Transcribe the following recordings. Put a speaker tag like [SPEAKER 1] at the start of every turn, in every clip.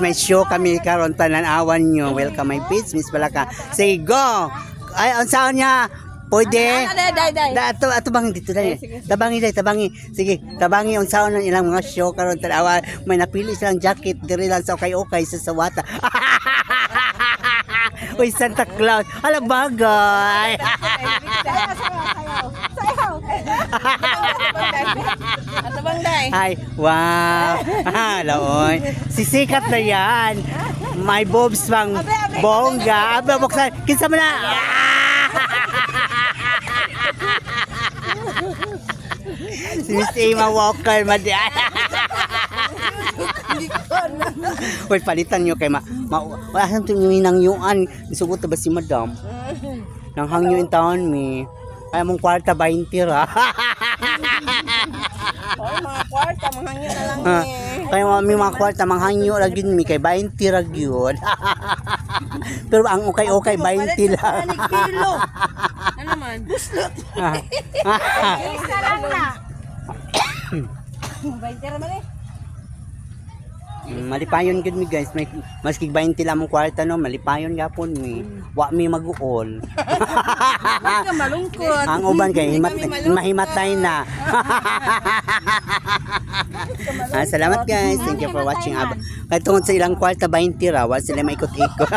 [SPEAKER 1] may show kami karon tanan awan nyo. Welcome my business pala ka. Sige, go. Ay, unsaon niya? Pwede. Ato bang dito dai. Tabangi. Sige, tabangi unsaon ang ilang mga show karon tanan awan. May napili silang jacket diri lang sa okay sa Sawata. Uy, Santa Claus. Ala bagay.
[SPEAKER 2] Sayaw. Ato bang day?
[SPEAKER 1] Ay, wow. Laoy. Sisikat na yan. May bobs pang bongga. Aba, buksan. Kinsa mo na. Si Miss Emma Walker, madian. Uy, palitan nyo kay wala saan ito yung hinangyuan. Isugot ba si madam? Nang hangyo in town mi. Ay mong kwarta 20 ra.
[SPEAKER 2] Oh, mga kwarta, manghangyo na lang
[SPEAKER 1] Kaya may mga kwarta manghangyo ra gyud mi kay 20 ra gyud. Pero ang okay 20 lang.
[SPEAKER 2] Kilo. Ano man? Isa lang na. 20 ra man eh.
[SPEAKER 1] Malipayon gud mi guys, may maski 20 lang ang kwarta no, malipayon gapon mi. Wa mi mag-uol.
[SPEAKER 2] Ka malungkot.
[SPEAKER 1] Ang uban kay mahimatay na. Salamat guys. Thank you for watching. Kay tungod sa ilang kwarta 20 raw, sila maikot-ikot.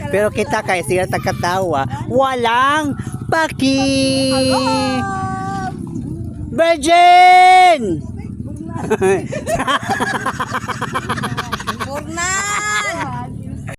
[SPEAKER 1] Pero kita kay sila tagkatawa, walang paki. Virgin!
[SPEAKER 2] Purna!